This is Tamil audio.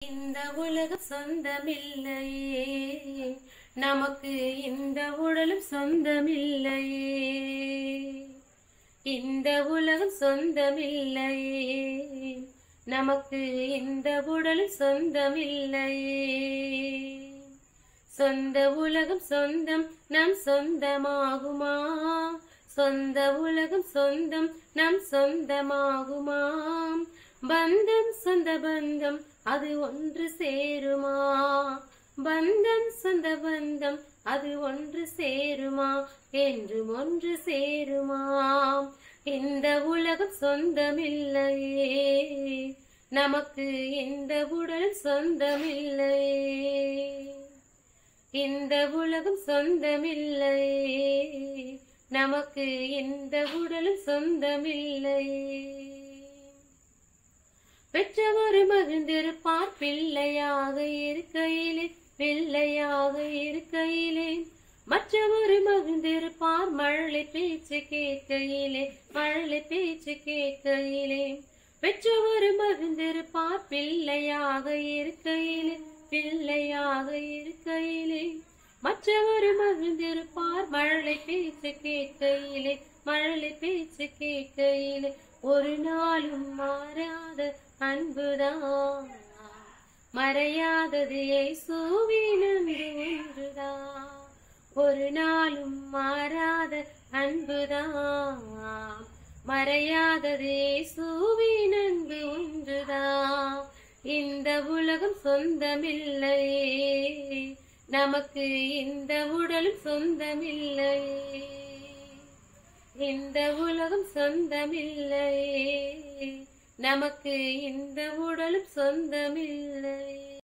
இந்த உலகம் சொந்தமில்லையே, நமக்கு இந்த உடலும் சொந்தமில்லையே. இந்த உலகம் சொந்தமில்லையே, நமக்கு இந்த உடலும் சொந்தமில்லையே. சொந்த உலகம் சொந்தம் நம் சொந்தமாகுமா? சொந்த உலகம் சொந்தம் நம் சொந்தமாகுமா? பந்தம் சொந்த பந்தம் அது ஒன்று சேருமா? பந்தம் சொந்த பந்தம் அது ஒன்று சேருமா? என்றும் ஒன்று சேருமா? இந்த உலகம் சொந்தமில்லையே, நமக்கு இந்த உடல் சொந்தமில்லையே. இந்த உலகம் சொந்தமில்லையே, நமக்கு இந்த உடலும் சொந்தமில்லையே. பெற்றவர் மகிழ்ந்திருப்பார் பிள்ளையாக இருக்கையிலே, பிள்ளையாக இருக்கையிலே. மற்றவர் மகிழ்ந்திருப்பார் மழலை பேச்சு கேட்கையிலே, மழலை பேச்சு கேட்கையிலே. பெற்றவர் மகிழ்ந்திருப்பார் பிள்ளையாக இருக்கையிலே, பிள்ளையாக இருக்கையிலே. மற்றவர் மகிழ்ந்திருப்பார் மழலை பேச்சு கேட்கையிலே, மழலை பேச்சு கேட்கையிலே. ஒரு நாளும் மாறாத அன்புதான், மறையாதது இயேசுவின் அன்பு ஒன்றுதான். ஒரு நாளும் மாறாத அன்புதான், மறையாதது இயேசுவின் அன்பு ஒன்றுதான். இந்த உலகம் சொந்தமில்லையே, நமக்கு இந்த உடலும் சொந்தமில்லையே. இந்த உலகம் சொந்தமில்லையே, நமக்கு இந்த உடலும் சொந்தமில்லை.